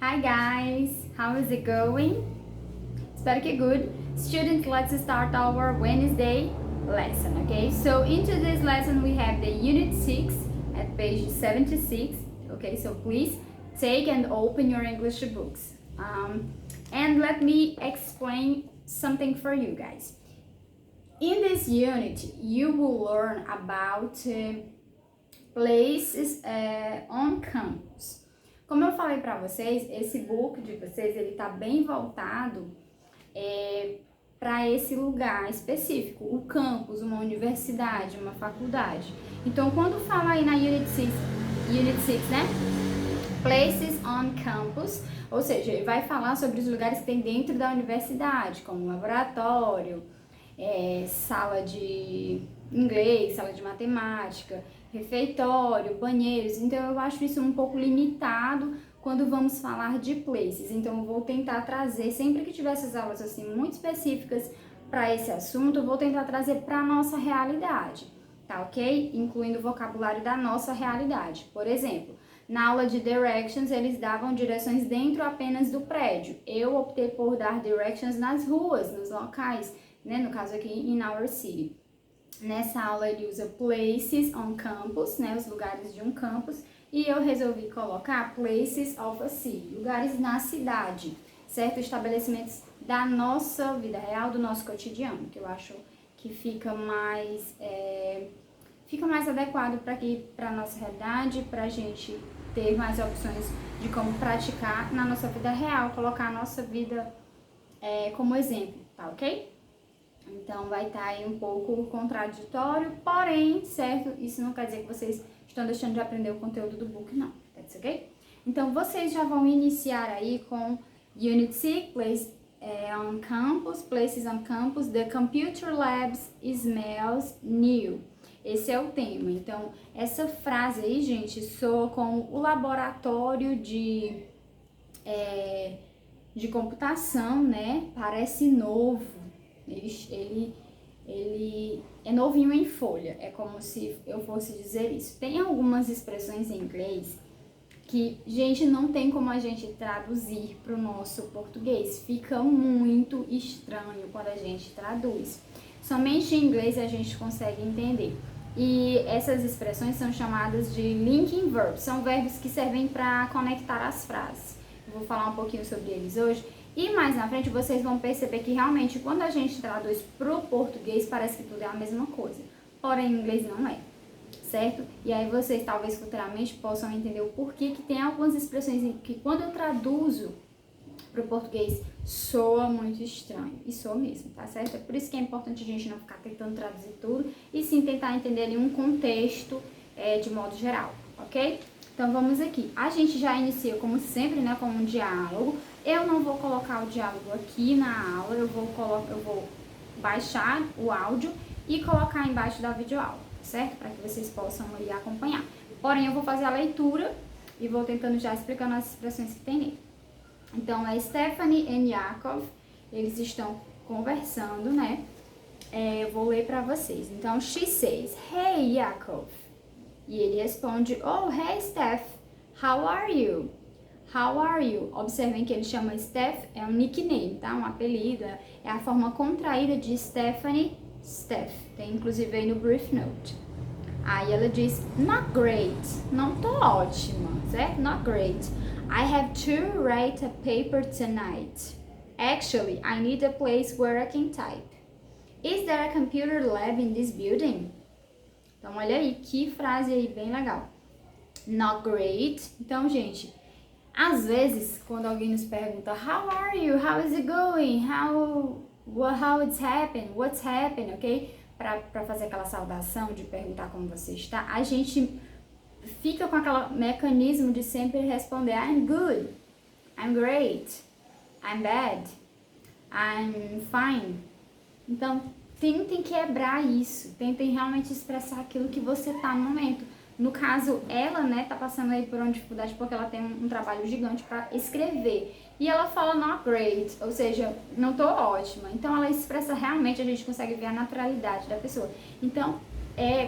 Hi guys, how is it going? Espero que good. Students, let's start our Wednesday lesson, okay? So in today's lesson we have the unit 6 at page 76, okay? So please take and open your English books. And let me explain something for you guys. In this unit, you will learn about places on campus. Como eu falei para vocês, esse book de vocês, ele tá bem voltado para esse lugar específico, o campus, uma universidade, uma faculdade. Então, quando fala aí na Unit 6, né? Places on campus, ou seja, ele vai falar sobre os lugares que tem dentro da universidade, como laboratório, sala de inglês, sala de matemática, refeitório, banheiros. Então eu acho isso um pouco limitado quando vamos falar de places. Então eu vou tentar trazer, sempre que tiver essas aulas assim muito específicas para esse assunto, eu vou tentar trazer para a nossa realidade, tá ok? Incluindo o vocabulário da nossa realidade. Por exemplo, na aula de directions, eles davam direções dentro apenas do prédio. Eu optei por dar directions nas ruas, nos locais, né? No caso aqui, in our city. Nessa aula ele usa places on campus, né, os lugares de um campus, e eu resolvi colocar places of a city, lugares na cidade, certo? Estabelecimentos da nossa vida real, do nosso cotidiano, que eu acho que fica mais adequado para a nossa realidade, para a gente ter mais opções de como praticar na nossa vida real, colocar a nossa vida como exemplo, tá ok? Então vai estar aí um pouco contraditório, porém, certo? Isso não quer dizer que vocês estão deixando de aprender o conteúdo do book, não. That's ok? Então vocês já vão iniciar aí com Unit 6, on campus, places on campus, the computer labs smells new. Esse é o tema. Então, essa frase aí, gente, soa como o laboratório de computação, né? Parece novo. Ele é novinho em folha, é como se eu fosse dizer isso. Tem algumas expressões em inglês que, gente, não tem como a gente traduzir para o nosso português. Fica muito estranho quando a gente traduz. Somente em inglês a gente consegue entender. E essas expressões são chamadas de linking verbs, são verbos que servem para conectar as frases. Eu vou falar um pouquinho sobre eles hoje. E mais na frente vocês vão perceber que realmente quando a gente traduz pro português parece que tudo é a mesma coisa. Porém, em inglês não é, certo? E aí vocês talvez futuramente possam entender o porquê que tem algumas expressões que quando eu traduzo pro português soa muito estranho. E soa mesmo, tá certo? É por isso que é importante a gente não ficar tentando traduzir tudo e sim tentar entender ali um contexto de modo geral, ok? Então vamos aqui. A gente já inicia como sempre, né, com um diálogo. Eu não vou colocar o diálogo aqui na aula, eu vou baixar o áudio e colocar embaixo da videoaula, certo? Para que vocês possam aí acompanhar. Porém, eu vou fazer a leitura e vou tentando já explicando as expressões que tem nele. Então, é Stephanie e Yakov, eles estão conversando, né? Eu vou ler para vocês. Então, she says, hey Yakov. E ele responde, oh, hey Steph, how are you? How are you? Observem que ele chama Steph, é um nickname, tá? Um apelido, é a forma contraída de Stephanie, Steph. Tem inclusive aí no brief note. Aí ela diz, not great, não tô ótima, certo? Not great. I have to write a paper tonight. Actually, I need a place where I can type. Is there a computer lab in this building? Então, olha aí, que frase aí bem legal. Not great. Então, gente, às vezes, quando alguém nos pergunta, how are you? How is it going? How it's happened? What's happened? Ok? Para fazer aquela saudação de perguntar como você está, a gente fica com aquele mecanismo de sempre responder I'm good, I'm great, I'm bad, I'm fine. Então, tentem quebrar isso, tentem realmente expressar aquilo que você tá no momento. No caso, ela, né, tá passando aí por uma dificuldade porque ela tem um trabalho gigante para escrever. E ela fala not great, ou seja, não tô ótima. Então, ela expressa realmente, a gente consegue ver a naturalidade da pessoa. Então,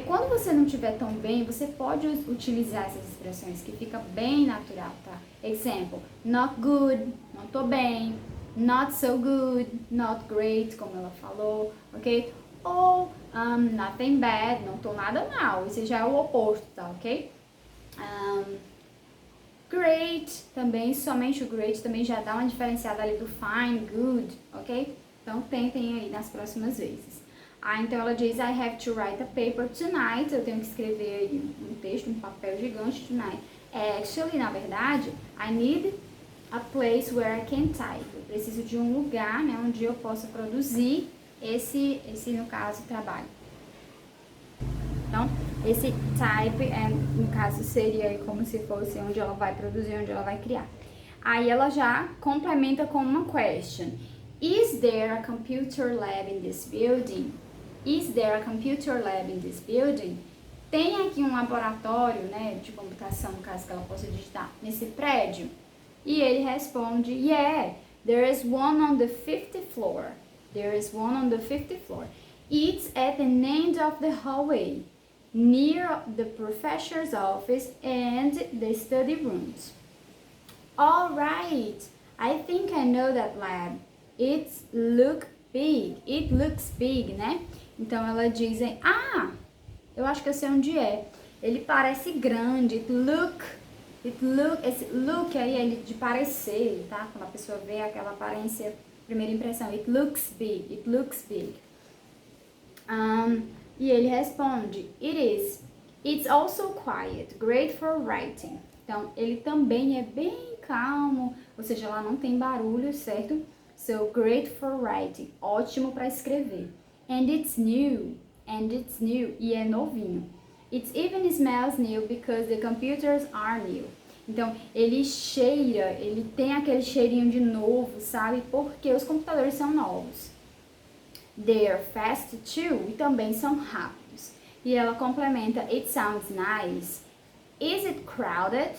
Quando você não estiver tão bem, você pode utilizar essas expressões que fica bem natural, tá? Example, not good, não tô bem. Not so good, not great, como ela falou, ok? Ou nothing bad, não tô nada mal. Esse já é o oposto, tá, ok? Great, também, somente o great também já dá uma diferenciada ali do fine, good, ok? Então tentem aí nas próximas vezes. Então ela diz, I have to write a paper tonight. Eu tenho que escrever aí um texto, um papel gigante tonight. Actually, na verdade, I need a place where I can type. Eu preciso de um lugar, né, onde eu possa produzir esse no caso, trabalho. Então, esse type, no caso, seria como se fosse onde ela vai produzir, onde ela vai criar. Aí ela já complementa com uma question. Is there a computer lab in this building? Is there a computer lab in this building? Tem aqui um laboratório, né, de computação, no caso que ela possa digitar, nesse prédio? E ele responde, yeah, there is one on the 50th floor. There is one on the 50th floor. It's at the end of the hallway, near the professor's office and the study rooms. All right, I think I know that lab. It looks big, né? Então ela diz, eu acho que eu sei onde é. Ele parece grande, esse look aí é de parecer, tá? Quando a pessoa vê aquela aparência, primeira impressão, it looks big. E ele responde, it is. It's also quiet, great for writing. Então, ele também é bem calmo, ou seja, lá não tem barulho, certo? So, great for writing, ótimo para escrever. And it's new, e é novinho. It even smells new because the computers are new. Então, ele cheira, ele tem aquele cheirinho de novo, sabe? Porque os computadores são novos. They're fast too, e também são rápidos. E ela complementa, it sounds nice. Is it crowded?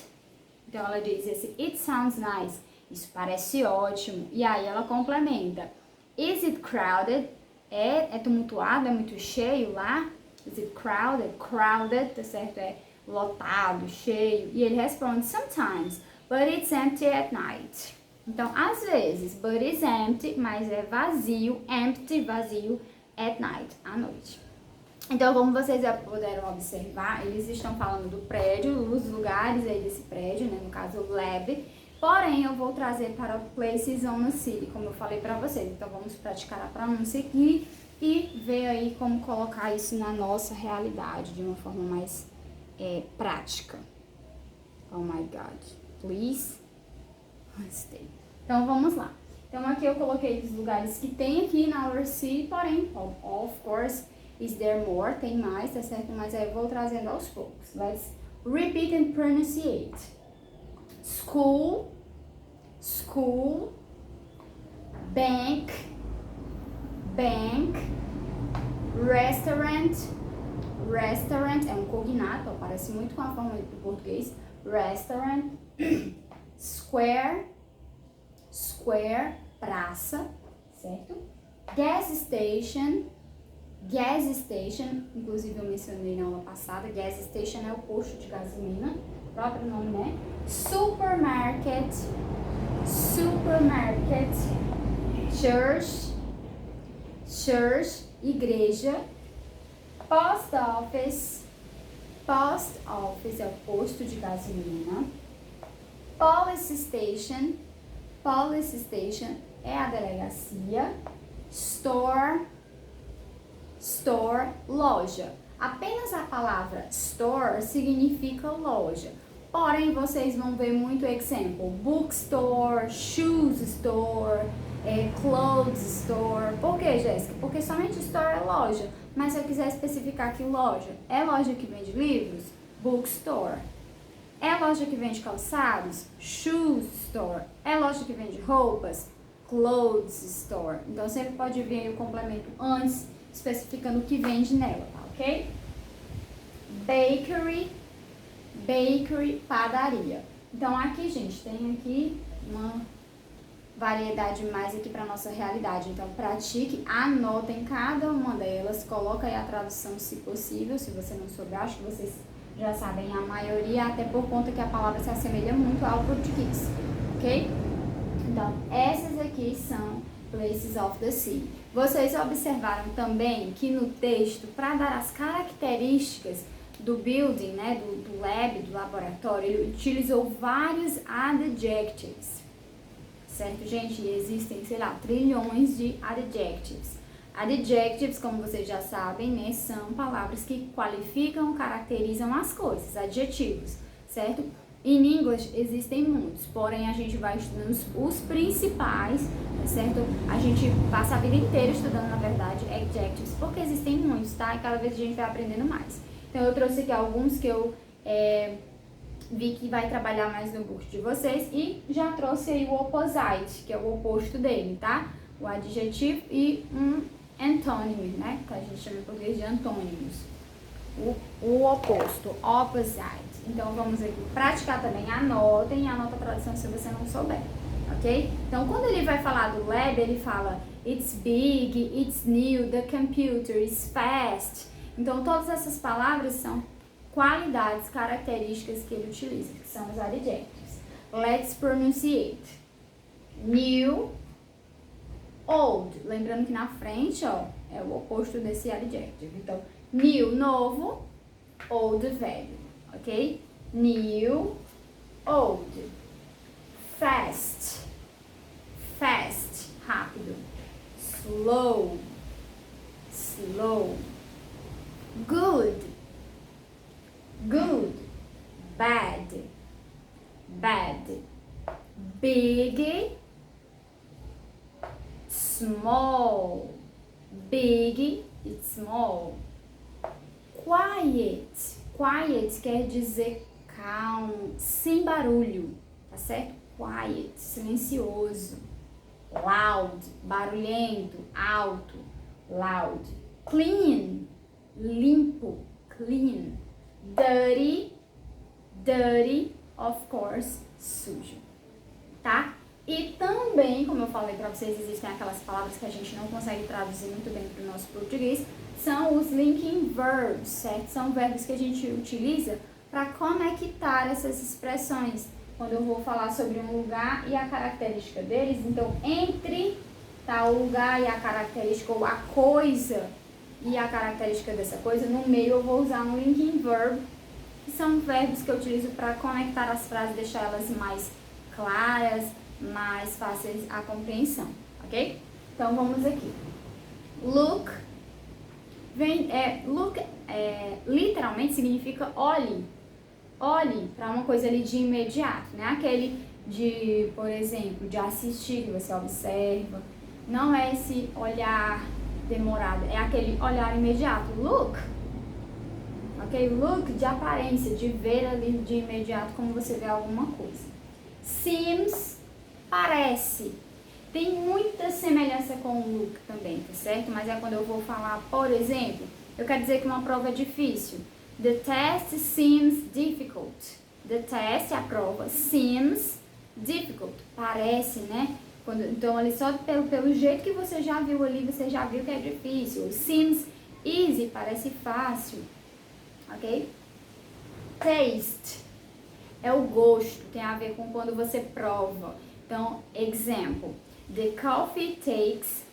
Então, ela diz esse, it sounds nice. Isso parece ótimo. E aí ela complementa, is it crowded? É tumultuado, é muito cheio lá? Is it crowded? Crowded, tá certo? É lotado, cheio. E ele responde, sometimes, but it's empty at night. Então, às vezes, but it's empty, mas é vazio, empty, vazio, at night, à noite. Então, como vocês já puderam observar, eles estão falando do prédio, os lugares aí desse prédio, né? No caso, o lab. Porém, eu vou trazer para places on the city, como eu falei para vocês. Então, vamos praticar a pronúncia aqui e ver aí como colocar isso na nossa realidade de uma forma mais prática. Oh my God. Please stay. Então, vamos lá. Então, aqui eu coloquei os lugares que tem aqui na our city, porém, of course, is there more? Tem mais, tá certo? Mas aí eu vou trazendo aos poucos. Let's repeat and pronunciate. School, bank, restaurant, é um cognato, ó, parece muito com a forma do português, restaurant, square, praça, certo? Gas station, inclusive eu mencionei na aula passada, gas station é o posto de gasolina, próprio nome, né? Supermarket, church, igreja, post office é o posto de gasolina, police station é a delegacia, store, loja. Apenas a palavra store significa loja. Porém, vocês vão ver muito exemplo. Bookstore, shoes store, clothes store. Por que, Jéssica? Porque somente store é loja. Mas se eu quiser especificar que loja, é loja que vende livros? Bookstore. É loja que vende calçados? Shoes store. É loja que vende roupas? Clothes store. Então, sempre pode vir o complemento antes, especificando o que vende nela, tá ok? Bakery, padaria. Então, aqui, gente, tem aqui variedade mais aqui para nossa realidade. Então, pratique, anotem cada uma delas, coloca aí a tradução se possível, se você não souber, acho que vocês já sabem a maioria, até por conta que a palavra se assemelha muito ao português, ok? Então, essas aqui são places of the sea. Vocês observaram também que no texto, para dar as características do building, né, do lab, do laboratório, ele utilizou vários adjectives. Certo, gente? E existem, sei lá, trilhões de adjectives. Adjectives, como vocês já sabem, né, são palavras que qualificam, caracterizam as coisas, adjetivos, certo? Em inglês existem muitos, porém a gente vai estudando os principais, tá certo? A gente passa a vida inteira estudando, na verdade, adjectives, porque existem muitos, tá? E cada vez a gente vai aprendendo mais. Então eu trouxe aqui alguns que eu vi que vai trabalhar mais no curso de vocês e já trouxe aí o opposite, que é o oposto dele, tá? O adjetivo e um antônimo, né? Que a gente chama em português de antônimos. O oposto, opposite. Então vamos aqui praticar também, anotem, anota a tradução se você não souber, ok? Então quando ele vai falar do lab, ele fala it's big, it's new, the computer is fast. Então todas essas palavras são qualidades, características que ele utiliza, que são os adjectives. Let's pronunciate. New, old. Lembrando que na frente, ó, é o oposto desse adjective. Então, new, novo, old, velho. Ok? New, old. Fast, fast, rápido. Slow, slow. Good, good, bad, bad, big, small, big e small. Quiet, quiet quer dizer calmo, sem barulho, tá certo? Quiet, silencioso. Loud, barulhento, alto, loud. Clean, limpo, clean. Dirty, dirty, of course, sujo, tá? E também, como eu falei pra vocês, existem aquelas palavras que a gente não consegue traduzir muito bem pro nosso português, são os linking verbs, certo? São verbos que a gente utiliza para conectar essas expressões. Quando eu vou falar sobre um lugar e a característica deles, então entre tá, o lugar e a característica, ou a coisa e a característica dessa coisa, no meio eu vou usar um linking verb, que são verbos que eu utilizo para conectar as frases, deixar elas mais claras, mais fáceis a compreensão, ok? Então vamos aqui. Look, literalmente significa olhe. Olhe para uma coisa ali de imediato, né? Aquele de, por exemplo, de assistir, que você observa. Não é esse olhar demorado, é aquele olhar imediato. Look, ok? Look de aparência, de ver ali de imediato como você vê alguma coisa. Seems, parece. Tem muita semelhança com o look também, tá certo? Mas é quando eu vou falar, por exemplo, eu quero dizer que uma prova é difícil. The test seems difficult. The test, a prova, seems difficult. Parece, né? Então, ali só pelo jeito que você já viu ali, você já viu que é difícil. Seems easy, parece fácil. Ok? Taste é o gosto, tem a ver com quando você prova. Então, example. The coffee tastes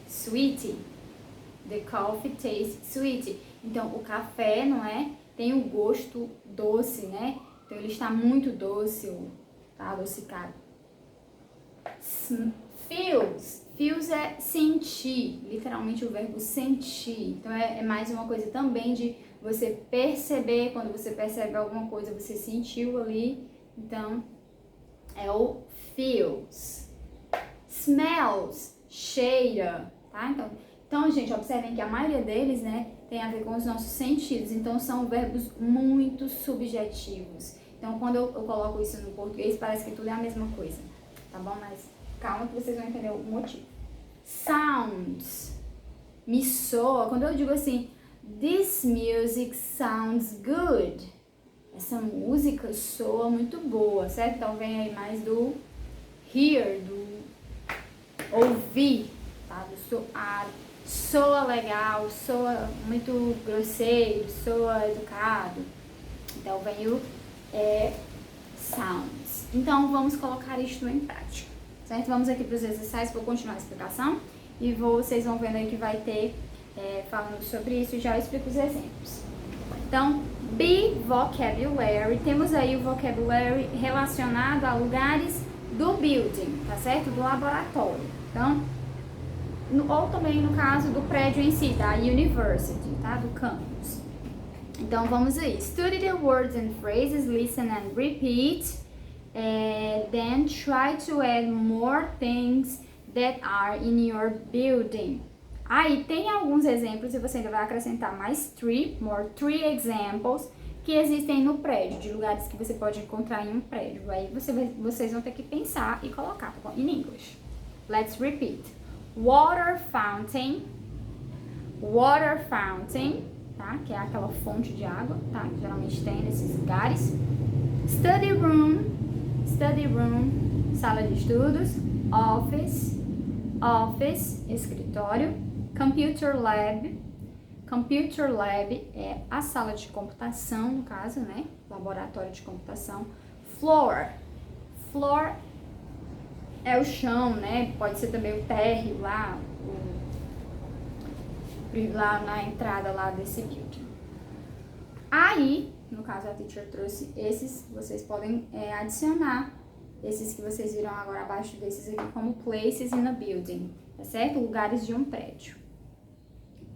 sweet. The coffee tastes sweet. Então, o café, não é? Tem o gosto doce, né? Então, ele está muito doce, tá adocicado. Feels é sentir, literalmente o verbo sentir. Então, é mais uma coisa também de você perceber, quando você percebe alguma coisa, você sentiu ali. Então, é o feels. Smells, cheira, tá? Então, gente, observem que a maioria deles, né, tem a ver com os nossos sentidos. Então, são verbos muito subjetivos. Então, quando eu coloco isso no português, parece que tudo é a mesma coisa, tá bom? Mas calma que vocês vão entender o motivo. Sounds, me soa. Quando eu digo assim, this music sounds good, essa música soa muito boa, certo? Então vem aí mais do hear, do ouvir, tá? Do soar. Soa legal, soa muito grosseiro, soa educado. Então vem o sounds. Então vamos colocar isto em prática, certo? Vamos aqui para os exercícios, vou continuar a explicação e vocês vão vendo aí que vai ter falando sobre isso e já explico os exemplos. Então, be vocabulary, temos aí o vocabulary relacionado a lugares do building, tá certo? Do laboratório. Então, ou também no caso do prédio em si, da university, tá? Do campus. Então, vamos aí. Study the words and phrases, listen and repeat. Then try to add more things that are in your building. Aí tem alguns exemplos e você ainda vai acrescentar mais three examples que existem no prédio, de lugares que você pode encontrar em um prédio. Aí vocês vão ter que pensar e colocar in English. Let's repeat. Water fountain, tá? Que é aquela fonte de água, tá? Que geralmente tem nesses lugares. Study room, sala de estudos. Office, escritório. Computer lab é a sala de computação, no caso, né? Laboratório de computação. Floor é o chão, né? Pode ser também o térreo lá, lá na entrada lá desse building. Aí, no caso a teacher trouxe esses, vocês podem adicionar esses que vocês viram agora abaixo desses aqui como places in a building, tá certo? Lugares de um prédio.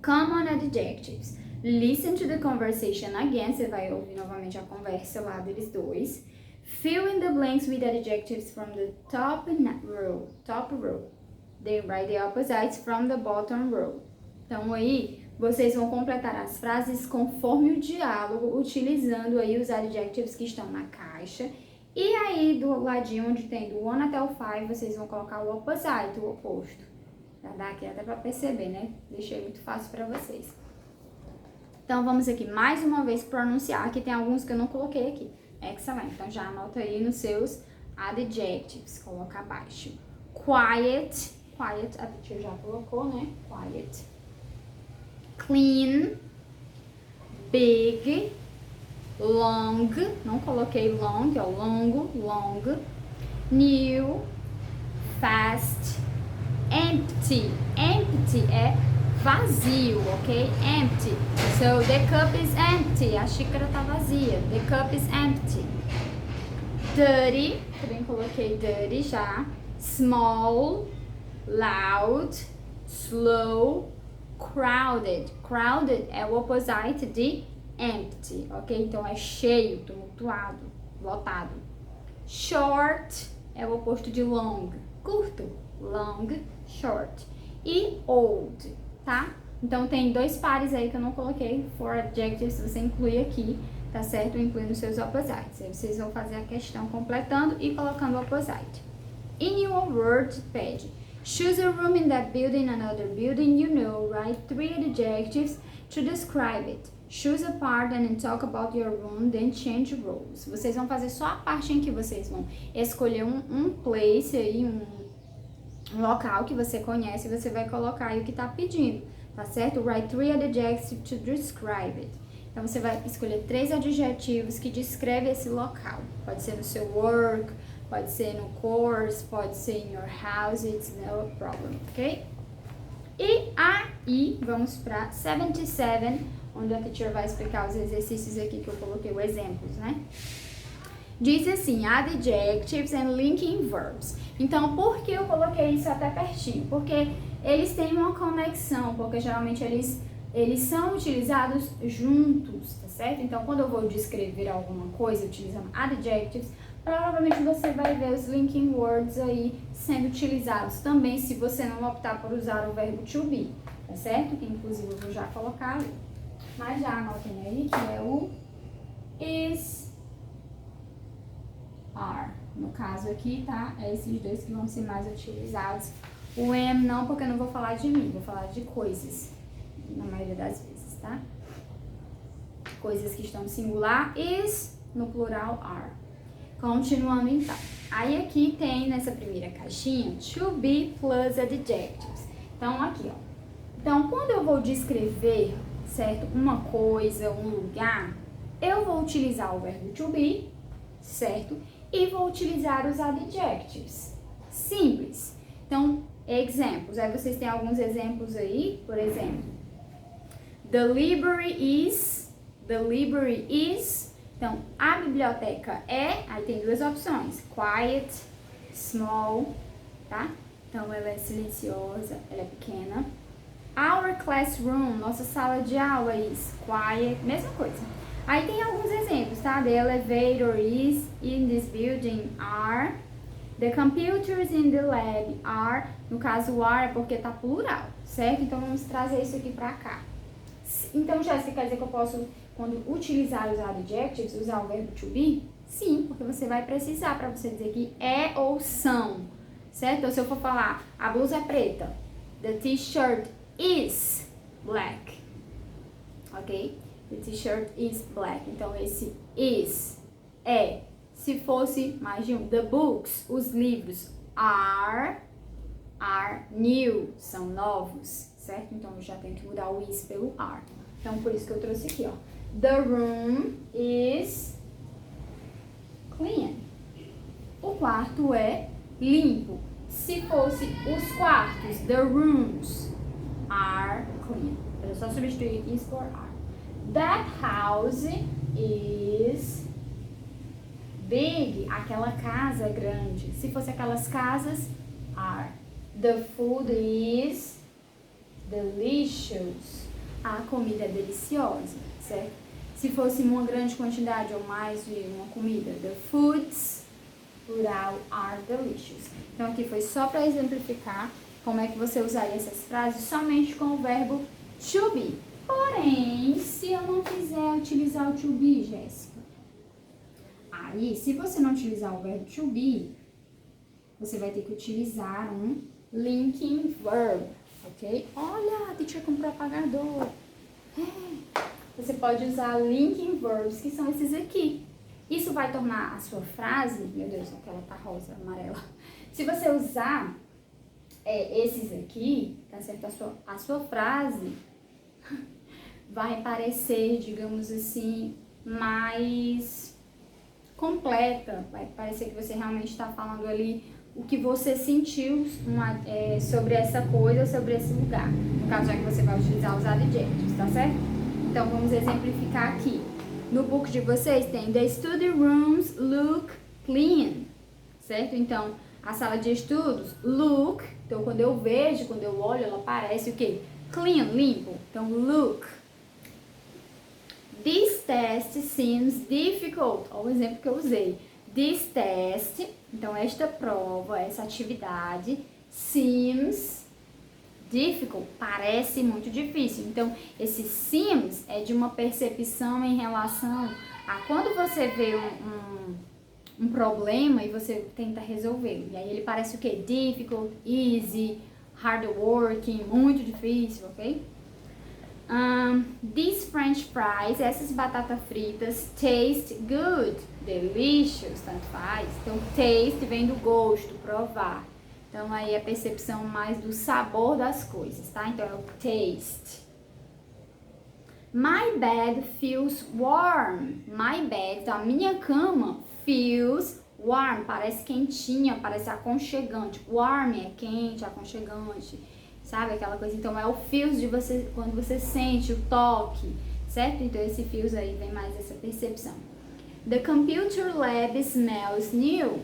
Common adjectives. Listen to the conversation again. Você vai ouvir novamente a conversa lá deles dois. Fill in the blanks with adjectives from the top row. Then write the opposites from the bottom row. Então aí vocês vão completar as frases conforme o diálogo, utilizando aí os adjectives que estão na caixa. E aí do ladinho onde tem do 1 até o 5, vocês vão colocar o opposite, o oposto. Pra dar aqui até pra perceber, né? Deixei muito fácil pra vocês. Então, vamos aqui mais uma vez pronunciar. Aqui tem alguns que eu não coloquei aqui. Excellent. Então, já anota aí nos seus adjectives. Coloca abaixo. Quiet, a teacher já colocou, né? Quiet. Clean. Big. Long. Não coloquei long, ó. Long. New. Fast. Empty é vazio, ok? Empty. So the cup is empty. A xícara tá vazia. The cup is empty. Dirty, também coloquei dirty já. Small, loud, slow, crowded. Crowded é o opposite de empty, ok? Então é cheio, tumultuado, lotado. Short é o oposto de long, curto. Long, short. E old, tá? Então tem dois pares aí que eu não coloquei. For adjectives, você inclui aqui, tá certo? Incluindo seus opposites. Aí vocês vão fazer a questão completando e colocando o opposite. In your word pad, choose a room in that building, another building, write 3 adjectives to describe it. Choose a part and talk about your room, then change roles. Vocês vão fazer só a parte em que vocês vão escolher um place aí, um local que você conhece, você vai colocar aí o que tá pedindo, tá certo? Write 3 adjectives to describe it. Então, você vai escolher 3 adjetivos que descrevem esse local. Pode ser no seu work, pode ser no course, pode ser in your house, it's no problem, ok? E aí, vamos para 77, onde a teacher vai explicar os exercícios aqui que eu coloquei, os exemplos, né? Diz assim, adjectives and linking verbs. Então, por que eu coloquei isso até pertinho? Porque eles têm uma conexão, porque geralmente eles são utilizados juntos, tá certo? Então, quando eu vou descrever alguma coisa utilizando adjectives, provavelmente você vai ver os linking words aí sendo utilizados também, se você não optar por usar o verbo to be, tá certo? Que inclusive eu vou já colocar ali. Mas já anotem aí que é o is, are. No caso aqui, tá? É esses dois que vão ser mais utilizados. O am não, porque eu não vou falar de mim, vou falar de coisas, na maioria das vezes, tá? Coisas que estão no singular. Is no plural are. Continuando então. Aí aqui tem nessa primeira caixinha to be plus adjectives. Então aqui, ó. Então quando eu vou descrever, certo, uma coisa, um lugar, eu vou utilizar o verbo to be, certo? E vou utilizar os adjectives. Simples. Então, exemplos. Aí vocês têm alguns exemplos aí, por exemplo. The library is. Então, a biblioteca é, aí tem duas opções. Quiet, small, tá? Então, ela é silenciosa, ela é pequena. Our classroom, nossa sala de aula is quiet, mesma coisa. Aí tem alguns exemplos, tá? The elevator is in this building are. The computers in the lab are. No caso, o are é porque tá plural, certo? Então, vamos trazer isso aqui pra cá. Então, Jéssica, quer dizer que eu posso, quando utilizar os adjectives, usar o verbo to be? Sim, porque você vai precisar para você dizer que é ou são, certo? Então, se eu for falar, a blusa é preta, the t-shirt is black, ok? The t-shirt is black. Então, esse is é. Se fosse mais de um, the books, os livros, are new, são novos, certo? Então, eu já tenho que mudar o is pelo are. Então, por isso que eu trouxe aqui, ó. The room is clean. O quarto é limpo. Se fosse os quartos, the rooms are clean. Eu só substituir is por are. That house is big. Aquela casa é grande. Se fosse aquelas casas, are. The food is delicious. A comida é deliciosa, certo? Se fosse uma grande quantidade ou mais de uma comida, the foods, plural, are delicious. Então aqui foi só para exemplificar como é que você usaria essas frases somente com o verbo to be. Porém, se eu não quiser utilizar o to be, Jéssica, aí se você não utilizar o verbo to be, você vai ter que utilizar um linking verb, ok? Olha, a teacher comprou apagador. Você pode usar linking verbs, que são esses aqui. Isso vai tornar a sua frase, meu Deus, aquela tá rosa, amarela. Se você usar esses aqui, tá certo? A sua frase vai parecer, digamos assim, mais completa. Vai parecer que você realmente está falando ali o que você sentiu sobre essa coisa, sobre esse lugar. No caso, já que você vai utilizar os adjetivos, tá certo? Então, vamos exemplificar aqui. No book de vocês tem the study rooms look clean, certo? Então, a sala de estudos, look. Então, quando eu vejo, quando eu olho, ela parece o quê? Clean, limpo. Então, look. This test seems difficult. Olha o exemplo que eu usei. This test, então esta prova, essa atividade, seems difficult, parece muito difícil. Então, esse seems é de uma percepção em relação a quando você vê um problema e você tenta resolver. E aí ele parece o quê? Difficult, easy, hard working, muito difícil, ok? These French fries, essas batatas fritas, taste good, delicious, tanto faz. Então, taste vem do gosto, provar. Então, aí é a percepção mais do sabor das coisas, tá? Então, é o taste. My bed feels warm. My bed, então a minha cama, feels warm, parece quentinha, parece aconchegante. Warm é quente, aconchegante. Sabe aquela coisa? Então é o feels de você, quando você sente o toque, certo? Então esse feels aí vem mais essa percepção. The computer lab smells new.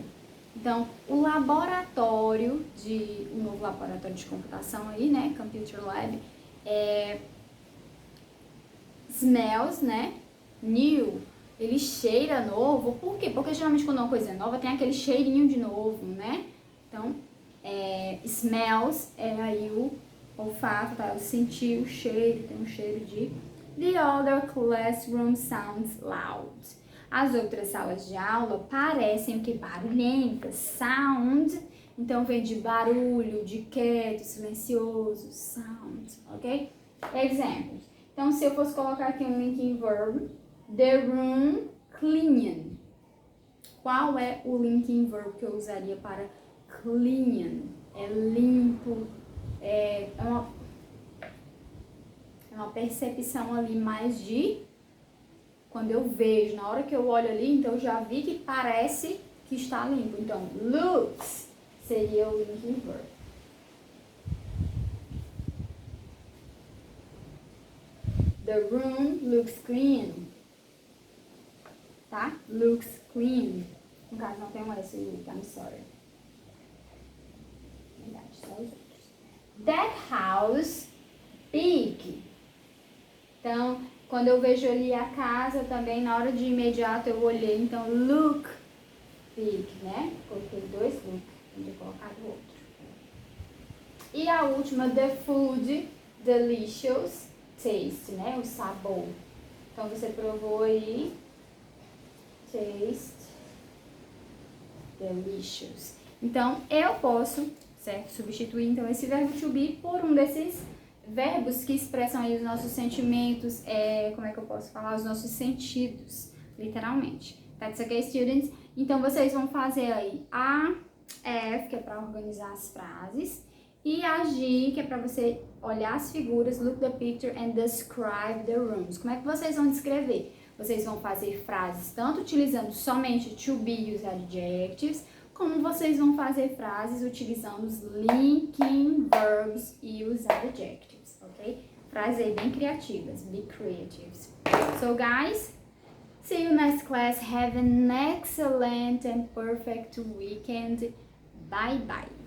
Então o laboratório o novo laboratório de computação aí, né? Computer lab, smells, né? New. Ele cheira novo. Por quê? Porque geralmente quando uma coisa é nova tem aquele cheirinho de novo, né? Então smells é aí o olfato, tá? Eu senti o cheiro, tem um cheiro de. The other classroom sounds loud. As outras salas de aula parecem o que? Barulhentas. Sound, então vem de barulho, de quieto, silencioso. Sound, ok? Exemplos. Então, se eu fosse colocar aqui um linking verb, the room clean. Qual é o linking verb que eu usaria para clean? É limpo, é uma percepção ali mais de quando eu vejo, na hora que eu olho ali, então eu já vi que parece que está limpo. Então, looks seria o linking verb. The room looks clean. Tá? Looks clean. No caso, não tem um S, look, I'm sorry. Verdade, só os outros. That house big. Então, quando eu vejo ali a casa também, na hora de imediato eu olhei, então look big, né? Coloquei dois look, onde eu colocar o outro. E a última, the food delicious taste, né? O sabor. Então você provou aí, taste delicious. Então eu posso, certo? Substituir então esse verbo to be por um desses verbos que expressam aí os nossos sentimentos, como é que eu posso falar? Os nossos sentidos, literalmente. That's okay, students? Então, vocês vão fazer aí a F, que é para organizar as frases, e a G, que é para você olhar as figuras, look the picture and describe the rooms. Como é que vocês vão descrever? Vocês vão fazer frases tanto utilizando somente to be e os adjectives, como vocês vão fazer frases utilizando os linking verbs e os adjectives, ok? Frases aí bem criativas, be creative. So guys, see you next class. Have an excellent and perfect weekend. Bye bye.